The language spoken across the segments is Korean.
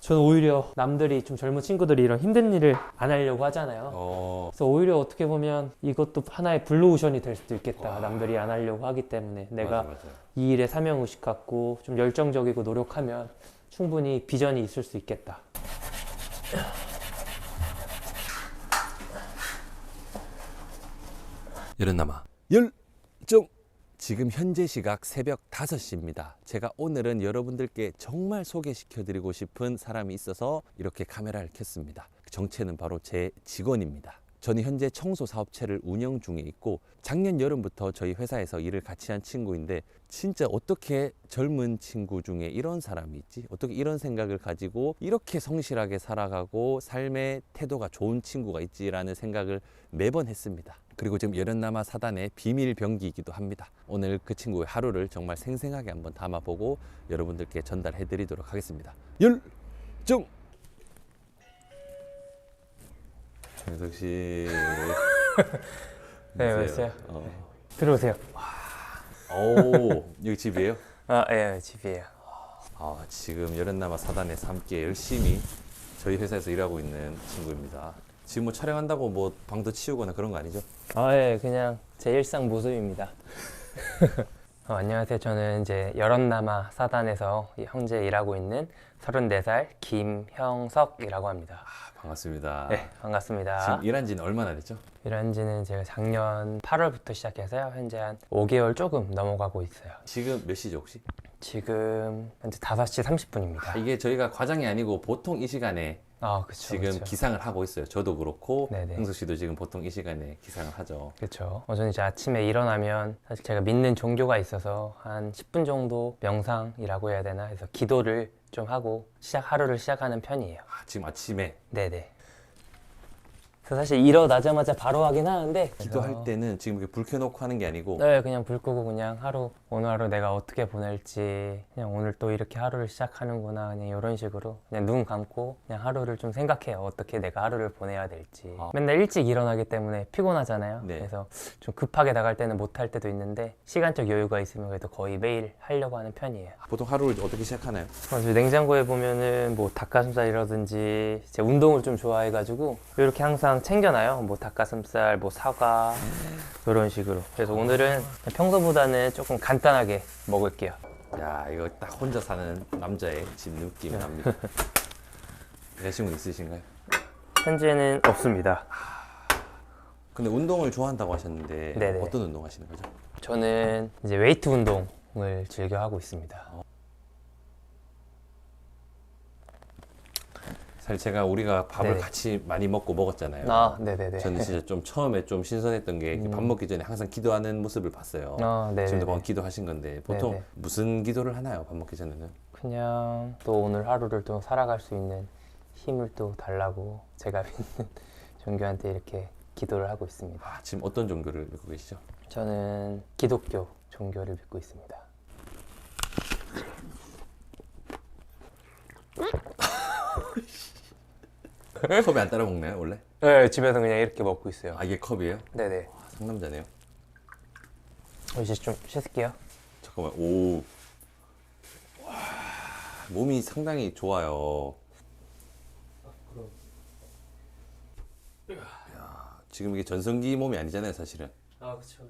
저는 오히려 남들이 좀 젊은 친구들이 이런 힘든 일을 안 하려고 하잖아요. 그래서 오히려 어떻게 보면 이것도 하나의 블루오션이 될 수도 있겠다. 남들이 안 하려고 하기 때문에 내가 맞아. 이 일에 사명의식 갖고 좀 열정적이고 노력하면 충분히 비전이 있을 수 있겠다. 열은남아 열정. 지금 현재 시각 새벽 5시입니다. 제가 오늘은 여러분들께 정말 소개시켜드리고 싶은 사람이 있어서 이렇게 카메라를 켰습니다. 정체는 바로 제 직원입니다. 저는 현재 청소 사업체를 운영 중에 있고 작년 여름부터 저희 회사에서 일을 같이 한 친구인데 진짜 어떻게 젊은 친구 중에 이런 사람이 있지? 어떻게 이런 생각을 가지고 이렇게 성실하게 살아가고 삶의 태도가 좋은 친구가 있지라는 생각을 매번 했습니다. 그리고 지금 열연남아 사단의 비밀 병기이기도 합니다. 오늘 그 친구의 하루를 정말 생생하게 한번 담아보고 여러분들께 전달해 드리도록 하겠습니다. 열정! 정석 씨. 네, 왔어요. 들어오세요. 오, 여기 집이에요? 예, 집이에요. 지금 열연남아 사단에서 함께 열심히 저희 회사에서 일하고 있는 친구입니다. 지금 뭐 촬영한다고 뭐 방도 치우거나 그런 거 아니죠? 예, 그냥 제 일상 모습입니다. 안녕하세요. 저는 이제 열연남아 사단에서 현재 일하고 있는 34살 김형석이라고 합니다. 반갑습니다. 네, 반갑습니다. 지금 일한 지는 얼마나 됐죠? 일한 지는 제가 작년 8월부터 시작해서요. 현재 한 5개월 조금 넘어가고 있어요. 지금 몇 시죠 혹시? 지금 현재 5시 30분입니다. 이게 저희가 과장이 아니고 보통 이 시간에 그쵸, 지금 그쵸. 기상을 하고 있어요. 저도 그렇고 네네. 형석 씨도 지금 보통 이 시간에 기상을 하죠. 그렇죠. 저는 이제 아침에 일어나면 사실 제가 믿는 종교가 있어서 한 10분 정도 명상이라고 해야 되나 해서 기도를 좀 하고 하루를 시작하는 편이에요. 지금 아침에 네네. 그래서 사실 일어나자마자 바로 하긴 하는데 기도할 그래서 때는 지금 이렇게 불 켜놓고 하는 게 아니고 네, 그냥 불 끄고 그냥 오늘 하루 내가 어떻게 보낼지 그냥 오늘 또 이렇게 하루를 시작하는구나 그냥 이런 식으로 그냥 눈 감고 그냥 하루를 좀 생각해요. 어떻게 내가 하루를 보내야 될지. 맨날 일찍 일어나기 때문에 피곤하잖아요. 네. 그래서 좀 급하게 나갈 때는 못 할 때도 있는데 시간적 여유가 있으면 그래도 거의 매일 하려고 하는 편이에요. 보통 하루를 어떻게 시작하나요? 그래서 냉장고에 보면은 뭐 닭가슴살이라든지 제가 운동을 좀 좋아해가지고 이렇게 항상 챙겨놔요. 뭐 닭가슴살, 뭐 사과 이런 식으로. 그래서 오늘은 평소보다는 조금 간단하게 먹을게요. 야, 이거 딱 혼자 사는 남자의 집 느낌이 납니다. 여자친구 있으신가요? 현재는 없습니다. 근데 운동을 좋아한다고 하셨는데 네네. 어떤 운동 하시는 거죠? 저는 이제 웨이트 운동을 즐겨 하고 있습니다. 사실 우리가 밥을 네네. 같이 많이 먹었잖아요. 네네네. 저는 진짜 좀 처음에 좀 신선했던 게 밥 먹기 전에 항상 기도하는 모습을 봤어요. 네네네. 지금도 방금 기도하신 건데 보통 네네. 무슨 기도를 하나요? 밥 먹기 전에는? 그냥 또 오늘 하루를 또 살아갈 수 있는 힘을 또 달라고 제가 믿는 종교한테 이렇게 기도를 하고 있습니다. 지금 어떤 종교를 믿고 계시죠? 저는 기독교 종교를 믿고 있습니다. 컵에 안 따라 먹나요 원래? 네, 집에서 그냥 이렇게 먹고 있어요. 이게 컵이에요? 네네. 상남자네요. 이제 좀 쉴게요. 잠깐만. 오. 와, 몸이 상당히 좋아요. 야, 지금 이게 전성기 몸이 아니잖아요, 사실은. 그렇죠.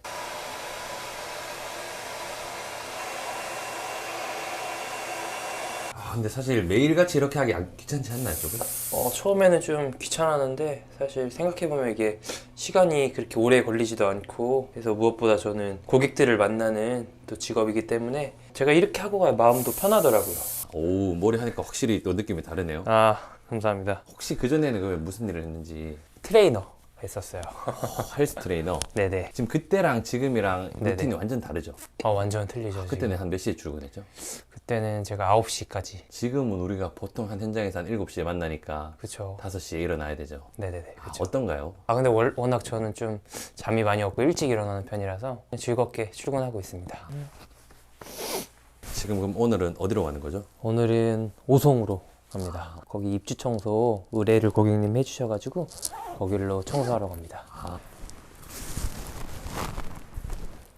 근데 사실 매일같이 이렇게 하기 귀찮지 않나요, 조금? 처음에는 좀 귀찮았는데 사실 생각해보면 이게 시간이 그렇게 오래 걸리지도 않고 그래서 무엇보다 저는 고객들을 만나는 또 직업이기 때문에 제가 이렇게 하고 가야 마음도 편하더라고요. 오, 머리 하니까 확실히 또 느낌이 다르네요. 감사합니다. 혹시 그전에는 그러면 무슨 일을 했는지. 트레이너 했었어요. 헬스 트레이너. 네네. 지금 그때랑 지금이랑 네네. 루틴이 완전 다르죠? 완전 틀리죠. 그때는 한 몇 시에 출근했죠? 그때는 제가 9시까지. 지금은 우리가 보통 한 현장에서 한 7시에 만나니까 그쵸. 5시에 일어나야 되죠. 네네네. 그쵸. 어떤가요? 근데 워낙 저는 좀 잠이 많이 없고 일찍 일어나는 편이라서 즐겁게 출근하고 있습니다. 지금 그럼 오늘은 어디로 가는 거죠? 오늘은 오송으로 갑니다. 거기 입주 청소 의뢰를 고객님 해주셔가지고 거길로 청소하러 갑니다.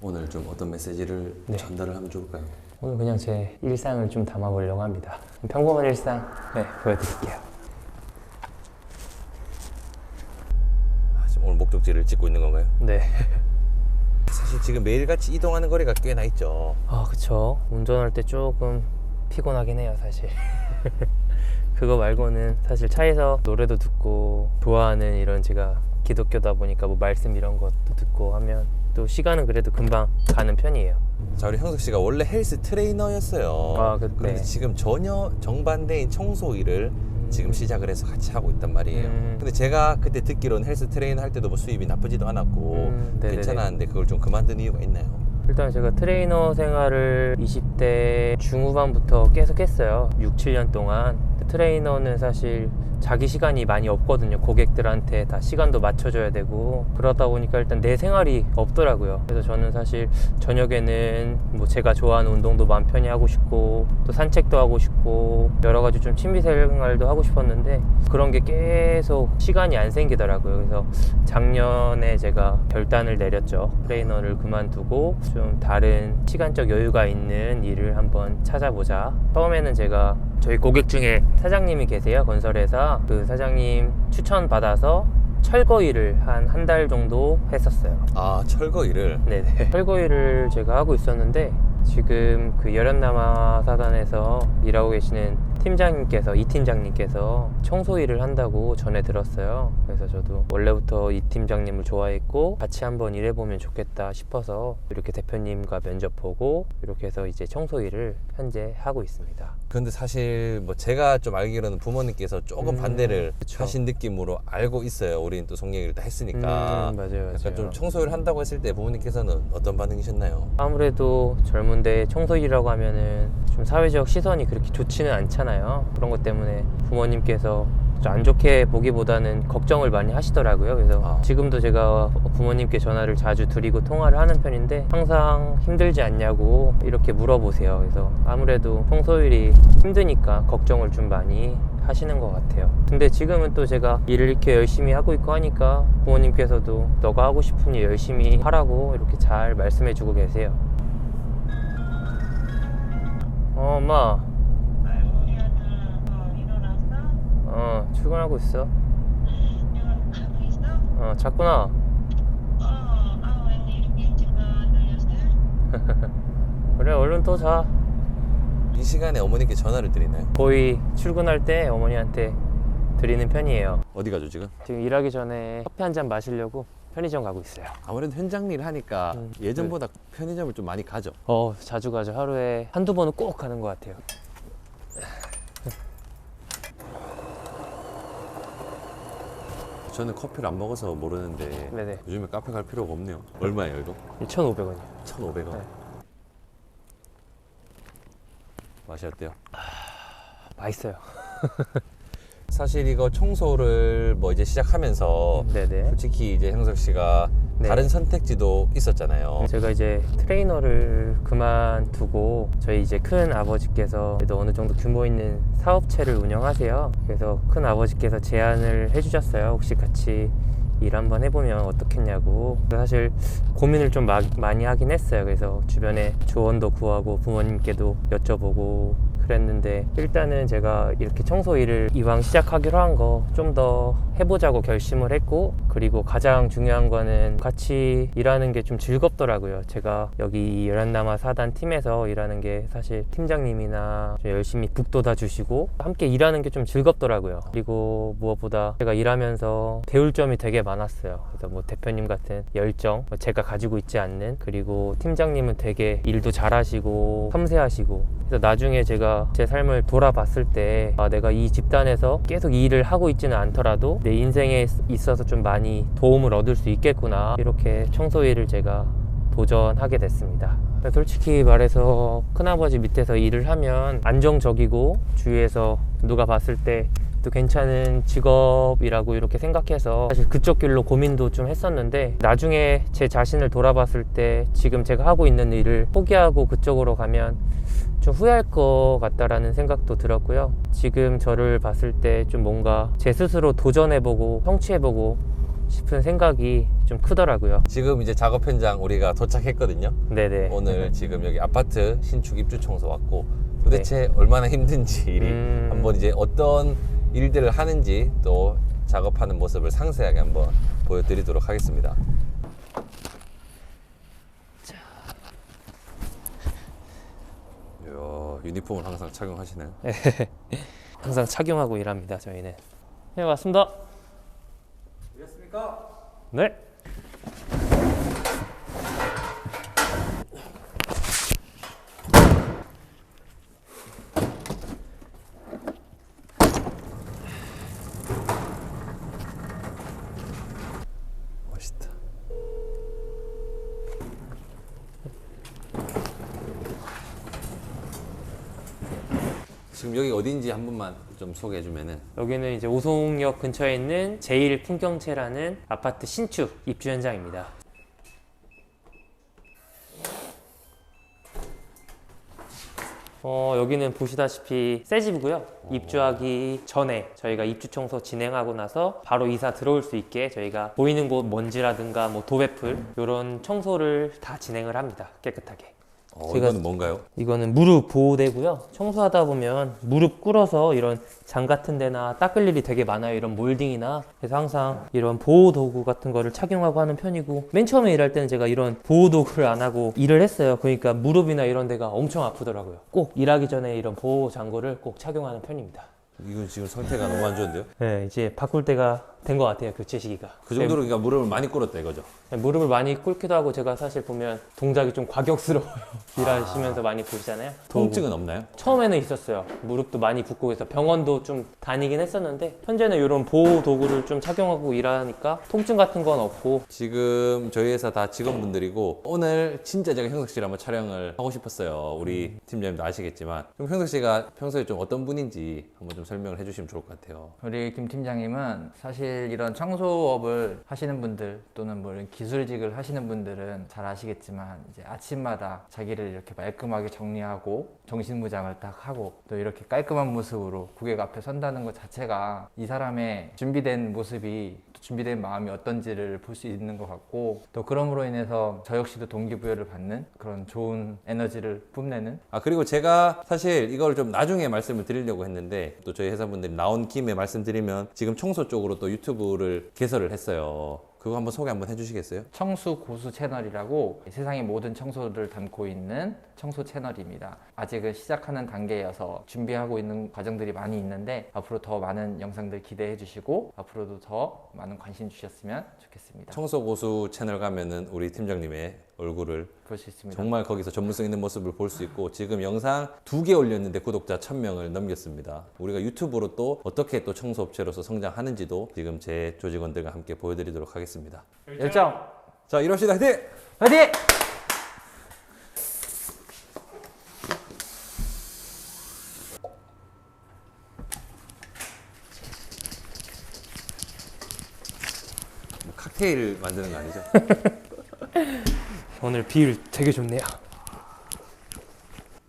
오늘 좀 어떤 메시지를 네. 전달을 하면 좋을까요? 오늘 그냥 제 일상을 좀 담아보려고 합니다. 평범한 일상 보여드릴게요. 지금 오늘 목적지를 찍고 있는 건가요? 네. 사실 지금 매일같이 이동하는 거리가 꽤나 있죠. 아 그쵸. 운전할 때 조금 피곤하긴 해요 사실. 그거 말고는 사실 차에서 노래도 듣고 좋아하는 이런 제가 기독교다 보니까 뭐 말씀 이런 것도 듣고 하면 또 시간은 그래도 금방 가는 편이에요. 자, 우리 형석 씨가 원래 헬스 트레이너였어요. 아, 그런데 네. 지금 전혀 정반대인 청소 일을 지금 시작을 해서 같이 하고 있단 말이에요. 근데 제가 그때 듣기로는 헬스 트레이너 할 때도 뭐 수입이 나쁘지도 않았고 네네네. 괜찮았는데 그걸 좀 그만둔 이유가 있나요? 일단 제가 트레이너 생활을 20대 중후반부터 계속 했어요. 6, 7년 동안. 트레이너는 사실 자기 시간이 많이 없거든요. 고객들한테 다 시간도 맞춰줘야 되고 그러다 보니까 일단 내 생활이 없더라고요. 그래서 저는 사실 저녁에는 뭐 제가 좋아하는 운동도 마음 편히 하고 싶고 또 산책도 하고 싶고 여러 가지 좀 취미 생활도 하고 싶었는데 그런 게 계속 시간이 안 생기더라고요. 그래서 작년에 제가 결단을 내렸죠. 트레이너를 그만두고 좀 다른 시간적 여유가 있는 일을 한번 찾아보자. 처음에는 제가 저희 고객 중에 사장님이 계세요. 건설회사. 그 사장님 추천 받아서 철거 일을 한 달 정도 했었어요. 아, 철거 일을? 네네. 철거 일을 제가 하고 있었는데 지금 그 열연남아 사단에서 일하고 계시는 팀장님께서 이 팀장님께서 청소 일을 한다고 전해 들었어요. 그래서 저도 원래부터 이 팀장님을 좋아했고 같이 한번 일해보면 좋겠다 싶어서 이렇게 대표님과 면접 보고 이렇게 해서 이제 청소 일을 현재 하고 있습니다. 그런데 사실 뭐 제가 좀 알기로는 부모님께서 조금 반대를 그쵸. 하신 느낌으로 알고 있어요. 우리는 또 송얘기를 다 했으니까. 맞아요. 약간 좀 청소를 한다고 했을 때 부모님께서는 어떤 반응이셨나요? 아무래도 젊은데 청소일이라고 하면은 좀 사회적 시선이 그렇게 좋지는 않잖아요. 그런 것 때문에 부모님께서 좀 안 좋게 보기보다는 걱정을 많이 하시더라고요. 그래서 지금도 제가 부모님께 전화를 자주 드리고 통화를 하는 편인데 항상 힘들지 않냐고 이렇게 물어보세요. 그래서 아무래도 청소일이 힘드니까 걱정을 좀 많이 하시는 것 같아요. 근데 지금은 또 제가 일을 이렇게 열심히 하고 있고 하니까 부모님께서도 너가 하고 싶은 일 열심히 하라고 이렇게 잘 말씀해 주고 계세요. 엄마. 우리 아들 일어났어? 출근하고 있어. 가고 있어? 잤구나. 웬일 이렇게 일찍 들렸어? 그래, 얼른 또 자. 이 시간에 어머니께 전화를 드리나요? 거의 출근할 때 어머니한테 드리는 편이에요. 어디 가죠 지금? 지금 일하기 전에 커피 한 잔 마시려고 편의점 가고 있어요. 아무래도 현장 일 하니까 예전보다 편의점을 좀 많이 가죠. 자주 가죠. 하루에 한두 번은 꼭 가는 것 같아요. 저는 커피를 안 먹어서 모르는데 네네. 요즘에 카페 갈 필요가 없네요. 얼마예요 이거? 1,500원이요. 1,500원. 네. 맛이 어때요? 맛있어요. 사실 이거 청소를 뭐 이제 시작하면서 네네. 솔직히 이제 형석 씨가 네. 다른 선택지도 있었잖아요. 제가 이제 트레이너를 그만두고 저희 이제 큰 아버지께서 그래도 어느 정도 규모 있는 사업체를 운영하세요. 그래서 큰 아버지께서 제안을 해주셨어요. 혹시 같이 일 한번 해보면 어떻겠냐고. 사실 고민을 좀 많이 하긴 했어요. 그래서 주변에 조언도 구하고 부모님께도 여쭤보고 그랬는데 일단은 제가 이렇게 청소 일을 이왕 시작하기로 한 거 좀 더 해보자고 결심을 했고, 그리고 가장 중요한 거는 같이 일하는 게 좀 즐겁더라고요. 제가 여기 열연남아 사단 팀에서 일하는 게 사실 팀장님이나 좀 열심히 북돋아 주시고 함께 일하는 게 좀 즐겁더라고요. 그리고 무엇보다 제가 일하면서 배울 점이 되게 많았어요. 그래서 뭐 대표님 같은 열정, 제가 가지고 있지 않는, 그리고 팀장님은 되게 일도 잘하시고 섬세하시고, 그래서 나중에 제가 제 삶을 돌아봤을 때 내가 이 집단에서 계속 이 일을 하고 있지는 않더라도 내 인생에 있어서 좀 많이 도움을 얻을 수 있겠구나, 이렇게 청소 일을 제가 도전하게 됐습니다. 솔직히 말해서 큰아버지 밑에서 일을 하면 안정적이고 주위에서 누가 봤을 때 또 괜찮은 직업이라고 이렇게 생각해서 사실 그쪽 길로 고민도 좀 했었는데, 나중에 제 자신을 돌아봤을 때 지금 제가 하고 있는 일을 포기하고 그쪽으로 가면 좀 후회할 것 같다라는 생각도 들었고요. 지금 저를 봤을 때 좀 뭔가 제 스스로 도전해보고 성취해보고 싶은 생각이 좀 크더라고요. 지금 이제 작업 현장 우리가 도착했거든요. 네네. 오늘 지금 여기 아파트 신축 입주 청소 왔고 도대체 얼마나 힘든지 일이 한번 이제 어떤 일들을 하는지 또 작업하는 모습을 상세하게 한번 보여드리도록 하겠습니다. 이야, 유니폼을 항상 착용하시나요? 항상 착용하고 일합니다. 저희는. 네, 왔습니다. 되셨습니까? 네. 멋있다. 지금 여기 어딘지 한 번만 좀 소개해 주면은. 여기는 이제 오송역 근처에 있는 제1풍경채라는 아파트 신축 입주 현장입니다. 여기는 보시다시피 새 집이고요. 입주하기 전에 저희가 입주 청소 진행하고 나서 바로 이사 들어올 수 있게 저희가 보이는 곳 먼지라든가 뭐 도배풀 이런 청소를 다 진행을 합니다. 깨끗하게. 제가- 이거는 뭔가요? 이거는 무릎 보호대고요. 청소하다 보면 무릎 꿇어서 이런 장 같은 데나 닦을 일이 되게 많아요. 이런 몰딩이나. 그래서 항상 이런 보호 도구 같은 거를 착용하고 하는 편이고, 맨 처음에 일할 때는 제가 이런 보호 도구를 안 하고 일을 했어요. 그러니까 무릎이나 이런 데가 엄청 아프더라고요. 꼭 일하기 전에 이런 보호 장구를 꼭 착용하는 편입니다. 이건 지금 상태가 너무 안 좋은데요? 네, 이제 바꿀 때가 된 것 같아요. 교체 시기가. 그 정도로 그러니까 무릎을 많이 꿇었다 이거죠? 네, 무릎을 많이 꿇기도 하고, 제가 사실 보면 동작이 좀 과격스러워요. 일하시면서 많이 보시잖아요. 통증은 없나요? 처음에는 있었어요. 무릎도 많이 붓고 해서 병원도 좀 다니긴 했었는데, 현재는 이런 보호 도구를 좀 착용하고 일하니까 통증 같은 건 없고. 지금 저희 회사 다 직원분들이고 오늘 진짜 제가 형석 씨를 한번 촬영을 하고 싶었어요. 우리 팀장님도 아시겠지만 그럼 형석 씨가 평소에 좀 어떤 분인지 한번 좀 설명을 해주시면 좋을 것 같아요. 우리 김 팀장님은 사실 이런 청소업을 하시는 분들 또는 뭐 이런 기술직을 하시는 분들은 잘 아시겠지만 이제 아침마다 자기를 이렇게 깔끔하게 정리하고 정신무장을 딱 하고 또 이렇게 깔끔한 모습으로 고객 앞에 선다는 것 자체가 이 사람의 준비된 모습이, 또 준비된 마음이 어떤지를 볼 수 있는 것 같고, 또 그럼으로 인해서 저 역시도 동기부여를 받는 그런 좋은 에너지를 뿜내는. 그리고 제가 사실 이걸 좀 나중에 말씀을 드리려고 했는데 또 저희 회사분들이 나온 김에 말씀드리면 지금 청소 쪽으로 또 유튜브를 개설을 했어요. 그거 한번 소개 한번 해주시겠어요? 청수 고수 채널이라고 세상의 모든 청소를 담고 있는 청소 채널입니다. 아직은 시작하는 단계여서 준비하고 있는 과정들이 많이 있는데 앞으로 더 많은 영상들 기대해 주시고 앞으로도 더 많은 관심 주셨으면 좋겠습니다. 청소 고수 채널 가면은 우리 팀장님의 얼굴을 볼 수 있습니다. 정말 거기서 전문성 있는 모습을 볼 수 있고 지금 영상 2개 올렸는데 구독자 1000명을 넘겼습니다. 우리가 유튜브로 또 어떻게 또 청소업체로서 성장하는지도 지금 제 조직원들과 함께 보여드리도록 하겠습니다. 열정! 자, 이럽시다. 화이팅! 화이팅! 뭐 칵테일 만드는 거 아니죠? 오늘 비율 되게 좋네요.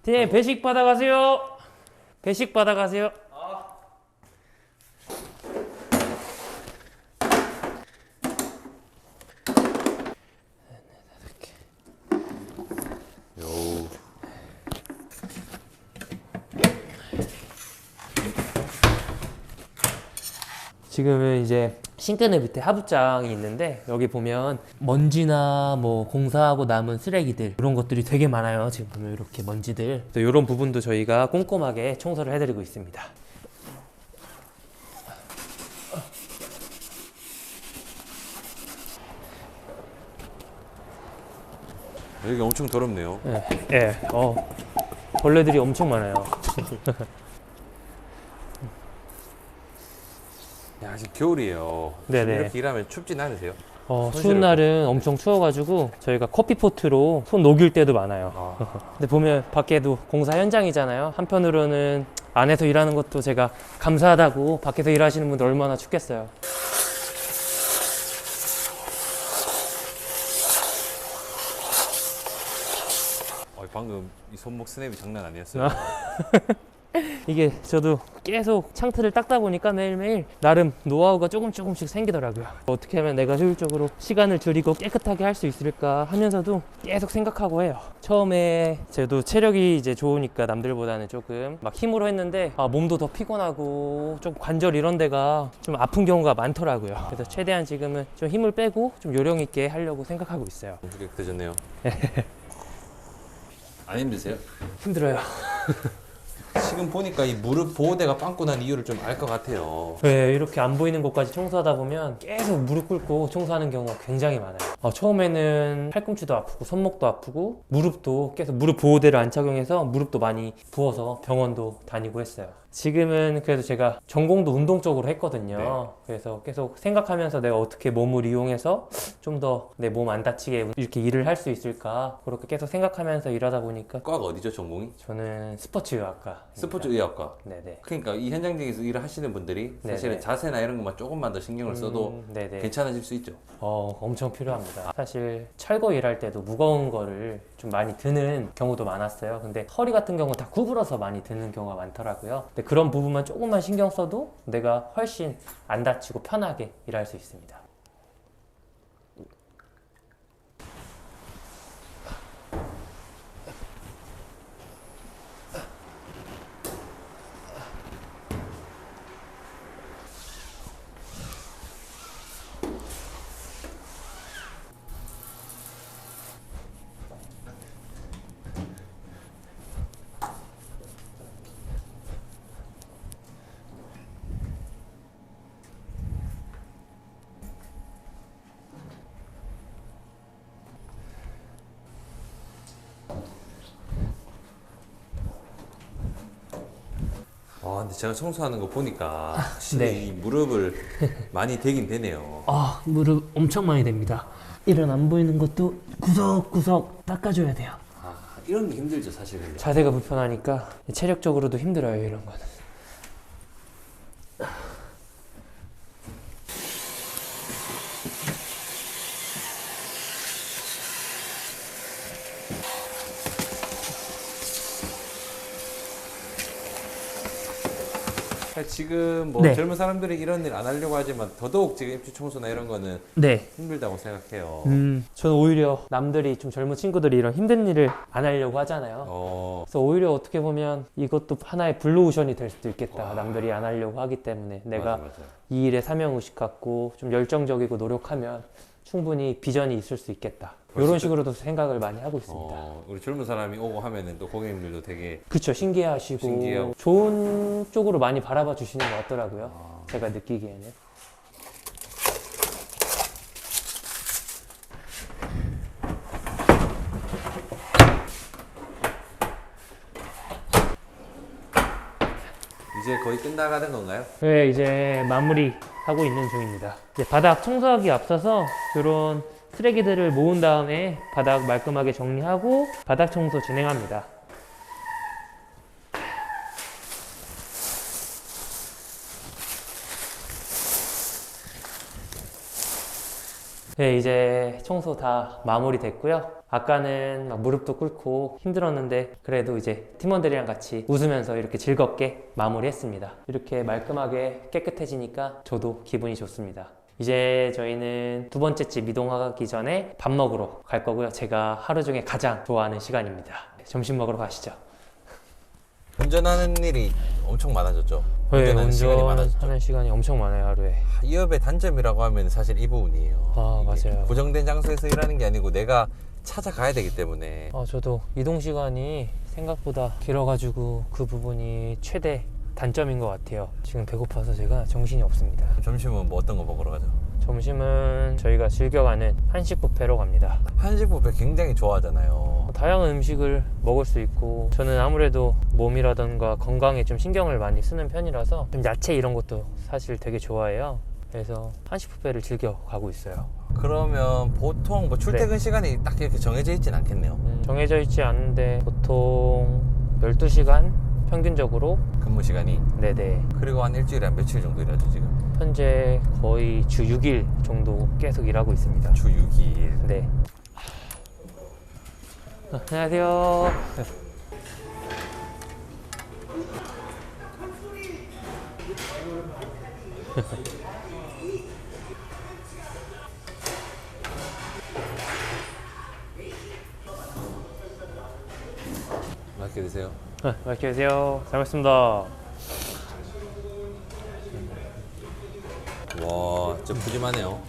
팀 배식 받아가세요. 배식 받아가세요. 요. 지금은 이제 싱크대 밑에 하부장이 있는데, 여기 보면 먼지나 뭐 공사하고 남은 쓰레기들 이런 것들이 되게 많아요. 지금 보면 이렇게 먼지들, 또 이런 부분도 저희가 꼼꼼하게 청소를 해드리고 있습니다. 여기 엄청 더럽네요. 예, 벌레들이 엄청 많아요. 야, 지금 겨울이에요. 네네. 이렇게 일하면 춥진 않으세요? 추운 날은 엄청 추워가지고 저희가 커피포트로 손 녹일 때도 많아요. 근데 보면 밖에도 공사 현장이잖아요. 한편으로는 안에서 일하는 것도 제가 감사하다고, 밖에서 일하시는 분들 얼마나 춥겠어요. 방금 이 손목 스냅이 장난 아니었어요. 이게 저도 계속 창틀을 닦다 보니까 매일매일 나름 노하우가 조금씩 생기더라고요. 어떻게 하면 내가 효율적으로 시간을 줄이고 깨끗하게 할 수 있을까 하면서도 계속 생각하고 해요. 처음에 저도 체력이 이제 좋으니까 남들보다는 조금 막 힘으로 했는데 몸도 더 피곤하고 좀 관절 이런 데가 좀 아픈 경우가 많더라고요. 그래서 최대한 지금은 좀 힘을 빼고 좀 요령 있게 하려고 생각하고 있어요. 깨끗해졌네요. 안 힘드세요? 힘들어요. 지금 보니까 이 무릎 보호대가 빵꾸 난 이유를 좀 알 것 같아요. 네, 이렇게 안 보이는 곳까지 청소하다 보면 계속 무릎 꿇고 청소하는 경우가 굉장히 많아요. 처음에는 팔꿈치도 아프고 손목도 아프고 무릎도 계속 무릎 보호대를 안 착용해서 무릎도 많이 부어서 병원도 다니고 했어요. 지금은 그래도 제가 전공도 운동 쪽으로 했거든요. 네. 그래서 계속 생각하면서 내가 어떻게 몸을 이용해서 좀 더 내 몸 안 다치게 이렇게 일을 할 수 있을까 그렇게 계속 생각하면서 일하다 보니까 과가 어디죠, 전공이? 저는 스포츠의학과. 스포츠의학과. 네네. 그러니까 이 현장직에서 일을 하시는 분들이 사실은 네네. 자세나 이런 것만 조금만 더 신경을 써도 네네. 괜찮아질 수 있죠. 엄청 필요합니다. 사실 철거 일할 때도 무거운 거를 좀 많이 드는 경우도 많았어요. 근데 허리 같은 경우 다 구부러서 많이 드는 경우가 많더라고요. 근데 그런 부분만 조금만 신경 써도 내가 훨씬 안 다치고 편하게 일할 수 있습니다. 근데 제가 청소하는 거 보니까 확실히 네. 이 무릎을 많이 대긴 되네요. 무릎 엄청 많이 됩니다. 이런 안 보이는 것도 구석구석 닦아줘야 돼요. 이런 게 힘들죠, 사실. 근데. 자세가 불편하니까 체력적으로도 힘들어요, 이런 거는. 지금 뭐 네. 젊은 사람들이 이런 일 안 하려고 하지만 더더욱 지금 입주 청소나 이런 거는 네. 힘들다고 생각해요. 저는 오히려 남들이 좀 젊은 친구들이 이런 힘든 일을 안 하려고 하잖아요. 그래서 오히려 어떻게 보면 이것도 하나의 블루오션이 될 수도 있겠다. 남들이 안 하려고 하기 때문에 내가 맞아. 이 일에 사명의식 갖고 좀 열정적이고 노력하면 충분히 비전이 있을 수 있겠다. 이런 식으로도 생각을 많이 하고 있습니다. 우리 젊은 사람이 오고 하면은 또 고객님들도 되게 그쵸, 신기해하시고 신기해하고. 좋은 쪽으로 많이 바라봐 주시는 것 같더라고요. 제가 느끼기에는. 이제 거의 끝나가는 건가요? 네, 이제 마무리 하고 있는 중입니다. 이제 바닥 청소하기 앞서서 이런 쓰레기들을 모은 다음에 바닥 말끔하게 정리하고 바닥 청소 진행합니다. 네, 이제 청소 다 마무리 됐고요. 아까는 막 무릎도 꿇고 힘들었는데 그래도 이제 팀원들이랑 같이 웃으면서 이렇게 즐겁게 마무리했습니다. 이렇게 말끔하게 깨끗해지니까 저도 기분이 좋습니다. 이제 저희는 두 번째 집 이동하기 전에 밥 먹으러 갈 거고요. 제가 하루 중에 가장 좋아하는 시간입니다. 점심 먹으러 가시죠. 운전하는 일이 엄청 많아졌죠. 네, 운전하는 시간이 많아졌죠. 운전하는 시간이 엄청 많아요, 하루에. 이 업의 단점이라고 하면 사실 이 부분이에요. 이게 맞아요. 고정된 장소에서 일하는 게 아니고 내가 찾아가야 되기 때문에. 저도 이동 시간이 생각보다 길어가지고 그 부분이 최대 단점인 것 같아요. 지금 배고파서 제가 정신이 없습니다. 점심은 뭐 어떤 거 먹으러 가죠? 점심은 저희가 즐겨가는 한식 뷔페로 갑니다. 한식 뷔페 굉장히 좋아하잖아요. 다양한 음식을 먹을 수 있고 저는 아무래도 몸이라던가 건강에 좀 신경을 많이 쓰는 편이라서 좀 야채 이런 것도 사실 되게 좋아해요. 그래서 한식 뷔페를 즐겨 가고 있어요. 그러면 보통 뭐 출퇴근 시간이 딱 이렇게 정해져 있진 않겠네요. 정해져 있지 않은데 보통 12시간 평균적으로. 근무 시간이. 네네. 그리고 한 일주일에 한 며칠 정도 일하죠 지금? 현재 거의 주 6일 정도 계속 일하고 있습니다. 주 6일. 네. 안녕하세요. 맛있게 드세요. 맛있게 드세요. 잘 먹습니다. 와, 진짜 푸짐하네요.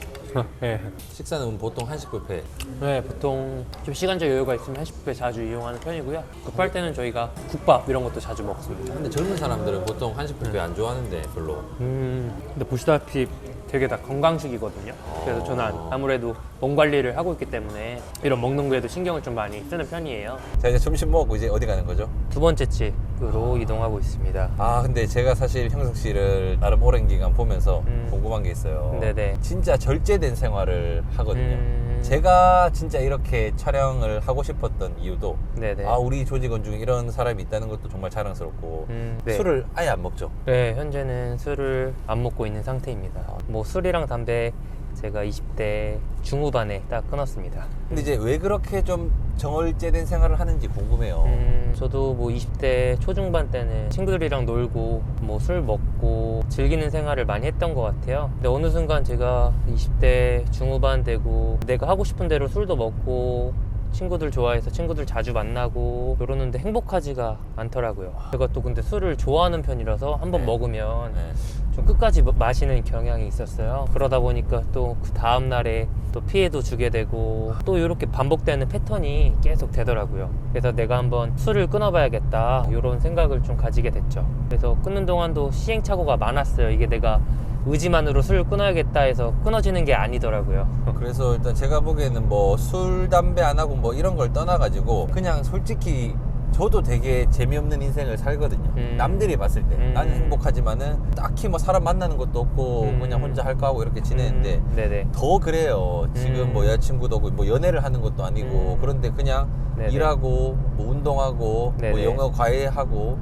네. 식사는 보통 한식 뷔페. 네, 보통 좀 시간적 여유가 있으면 한식 뷔페 자주 이용하는 편이고요. 급할 때는 저희가 국밥 이런 것도 자주 먹습니다. 근데 젊은 사람들은 보통 한식 뷔페 안 좋아하는데 별로. 근데 보시다시피 되게 다 건강식이거든요. 그래서 저는 아무래도 몸 관리를 하고 있기 때문에 이런 먹는 거에도 신경을 좀 많이 쓰는 편이에요. 자, 이제 점심 먹고 이제 어디 가는 거죠? 두 번째 집으로 이동하고 있습니다. 아, 근데 제가 사실 형석 씨를 나름 오랜 기간 보면서 궁금한 게 있어요. 네네. 진짜 절제된 생활을 하거든요. 제가 진짜 이렇게 촬영을 하고 싶었던 이유도 네네. 아, 우리 조직원 중에 이런 사람이 있다는 것도 정말 자랑스럽고 네. 술을 아예 안 먹죠. 네, 현재는 술을 안 먹고 있는 상태입니다. 뭐 술이랑 담배 제가 20대 중후반에 딱 끊었습니다. 근데 이제 왜 그렇게 좀 정월제된 생활을 하는지 궁금해요. 저도 뭐 20대 초중반 때는 친구들이랑 놀고 뭐 술 먹고 즐기는 생활을 많이 했던 것 같아요. 근데 어느 순간 제가 20대 중후반 되고 내가 하고 싶은 대로 술도 먹고 친구들 좋아해서 친구들 자주 만나고 그러는데 행복하지가 않더라고요. 제가 또 근데 술을 좋아하는 편이라서 한번 네. 먹으면 네. 좀 끝까지 마시는 경향이 있었어요. 그러다 보니까 또 그 다음 날에 또 피해도 주게 되고 또 이렇게 반복되는 패턴이 계속 되더라고요. 그래서 내가 한번 술을 끊어봐야겠다 이런 생각을 좀 가지게 됐죠. 그래서 끊는 동안도 시행착오가 많았어요. 이게 내가 의지만으로 술을 끊어야겠다 해서 끊어지는 게 아니더라고요. 그래서 일단 제가 보기에는 뭐 술, 담배 안 하고 뭐 이런 걸 떠나가지고 그냥 솔직히 저도 되게 재미없는 인생을 살거든요. 남들이 봤을 때 나는 행복하지만은 딱히 뭐 사람 만나는 것도 없고 그냥 혼자 할까 하고 이렇게 지내는데 네네. 더 그래요. 지금 뭐 여자친구도 없고 뭐 연애를 하는 것도 아니고 그런데 그냥 네네. 일하고 뭐 운동하고 뭐 네네. 영어 과외하고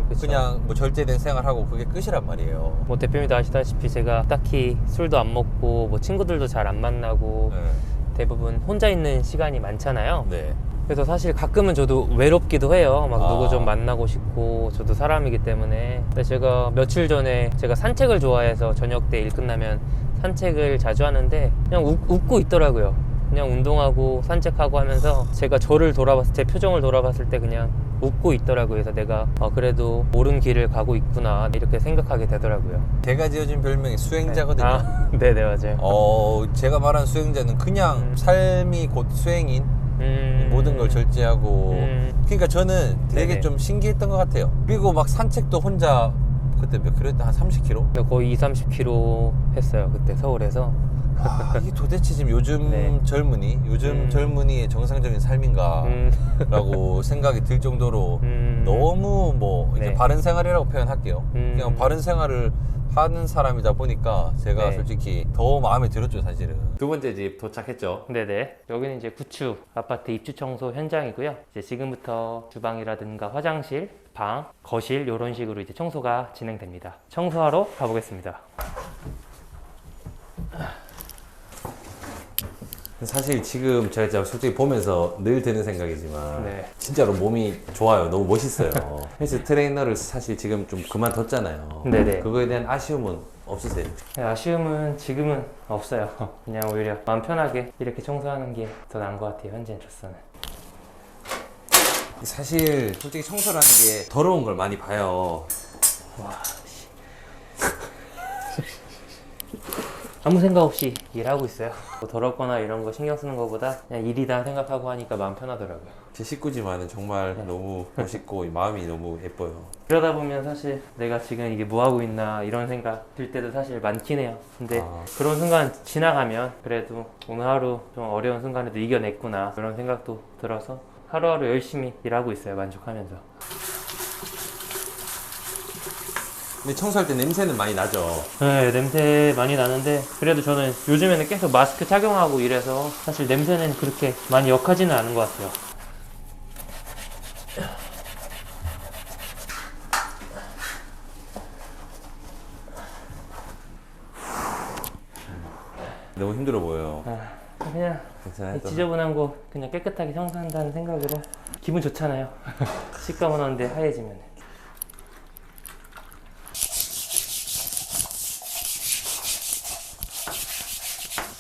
그쵸. 그냥 뭐 절제된 생활하고 그게 끝이란 말이에요. 뭐 대표님도 아시다시피 제가 딱히 술도 안 먹고 뭐 친구들도 잘 안 만나고 네. 대부분 혼자 있는 시간이 많잖아요. 네. 그래서 사실 가끔은 저도 외롭기도 해요. 막 아. 누구 좀 만나고 싶고 저도 사람이기 때문에. 근데 제가 며칠 전에 제가 산책을 좋아해서 저녁 때 일 끝나면 산책을 자주 하는데 그냥 웃고 있더라고요. 그냥 운동하고 산책하고 하면서 제가 제 표정을 돌아봤을 때 그냥 웃고 있더라고요. 그래서 내가 그래도 옳은 길을 가고 있구나 이렇게 생각하게 되더라고요. 제가 지어준 별명이 수행자거든요. 아, 네네 맞아요. 제가 말한 수행자는 그냥 삶이 곧 수행인 모든 걸 절제하고 그러니까 저는 되게 네네. 좀 신기했던 것 같아요. 그리고 막 산책도 혼자 그때 몇 킬로 했다? 한 30km? 거의 2-30km 했어요. 그때 서울에서. 이게 도대체 지금 요즘 네. 요즘 젊은이의 정상적인 삶인가 라고 생각이 들 정도로 너무 뭐 이제 네. 바른 생활이라고 표현할게요. 그냥 바른 생활을 하는 사람이다 보니까 제가 네. 솔직히 더 마음에 들었죠, 사실은. 두 번째 집 도착했죠. 네네. 여기는 이제 구축 아파트 입주 청소 현장이고요. 이제 지금부터 주방이라든가 화장실, 방, 거실 이런 식으로 이제 청소가 진행됩니다. 청소하러 가보겠습니다. 사실 지금 제가 진짜 솔직히 보면서 늘 드는 생각이지만 네. 진짜로 몸이 좋아요. 너무 멋있어요. 헬스 트레이너를 사실 지금 좀 그만뒀잖아요. 네네. 그거에 대한 아쉬움은 없으세요? 네, 아쉬움은 지금은 없어요. 그냥 오히려 마음 편하게 이렇게 청소하는 게 더 나은 것 같아요. 현재 저서는. 사실 솔직히 청소라는 게 더러운 걸 많이 봐요. 아무 생각 없이 일하고 있어요. 뭐 더럽거나 이런 거 신경 쓰는 것보다 그냥 일이다 생각하고 하니까 마음 편하더라고요. 제 식구지만은 정말 너무 멋있고 마음이 너무 예뻐요. 그러다 보면 사실 내가 지금 이게 뭐 하고 있나 이런 생각 들 때도 사실 많긴 해요. 근데 그런 순간 지나가면 그래도 오늘 하루 좀 어려운 순간에도 이겨냈구나 그런 생각도 들어서 하루하루 열심히 일하고 있어요. 만족하면서. 근데 청소할 때 냄새는 많이 나죠? 네, 냄새 많이 나는데 그래도 저는 요즘에는 계속 마스크 착용하고 이래서 사실 냄새는 그렇게 많이 역하지는 않은 것 같아요. 너무 힘들어 보여요. 그냥 괜찮아요? 지저분한 거 그냥 깨끗하게 청소한다는 생각으로 기분 좋잖아요. 시꺼먼데 하얘지면.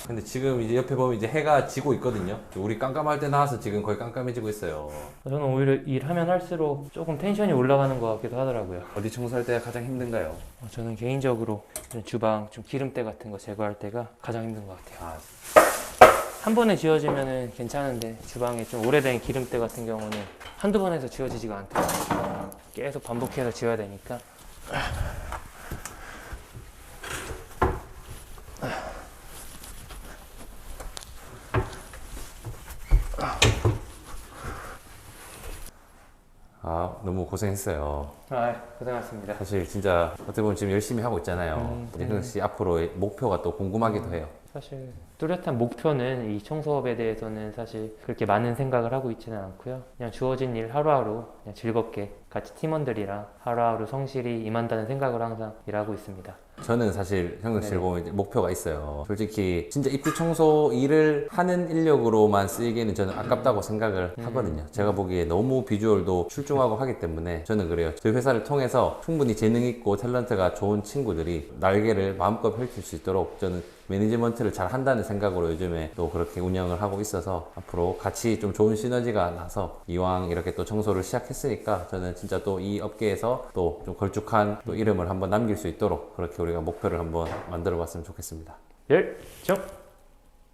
근데 지금 이제 옆에 보면 이제 해가 지고 있거든요. 우리 깜깜할 때 나와서 지금 거의 깜깜해지고 있어요. 저는 오히려 일하면 할수록 조금 텐션이 올라가는 것 같기도 하더라고요. 어디 청소할 때가 가장 힘든가요? 저는 개인적으로 주방 좀 기름때 같은 거 제거할 때가 가장 힘든 것 같아요. 한 번에 지워지면은 괜찮은데 주방에 좀 오래된 기름때 같은 경우는 한두 번에서 지워지지가 않더라고요. 계속 반복해서 지워야 되니까. 너무 고생했어요. 고생하셨습니다. 사실 진짜 어떻게 보면 지금 열심히 하고 있잖아요. 현석 씨 앞으로의 목표가 또 궁금하기도 해요. 사실 뚜렷한 목표는 이 청소업에 대해서는 사실 그렇게 많은 생각을 하고 있지는 않고요. 그냥 주어진 일 하루하루 그냥 즐겁게 같이 팀원들이랑 하루하루 성실히 임한다는 생각을 항상 일하고 있습니다. 저는 사실 현석 씨를 네. 보면 이제 목표가 있어요. 솔직히 진짜 입주 청소 일을 하는 인력으로만 쓰이기에는 저는 아깝다고 생각을 하거든요. 제가 보기에 너무 비주얼도 출중하고 하기 때문에 저는 그래요. 저희 회사를 통해서 충분히 재능 있고 탤런트가 좋은 친구들이 날개를 마음껏 펼칠 수 있도록 저는 매니지먼트를 잘 한다는 생각으로 요즘에 또 그렇게 운영을 하고 있어서 앞으로 같이 좀 좋은 시너지가 나서 이왕 이렇게 또 청소를 시작했으니까 저는 진짜 또 이 업계에서 또 좀 걸쭉한 또 이름을 한번 남길 수 있도록 그렇게 우리가 목표를 한번 만들어 봤으면 좋겠습니다. 열정!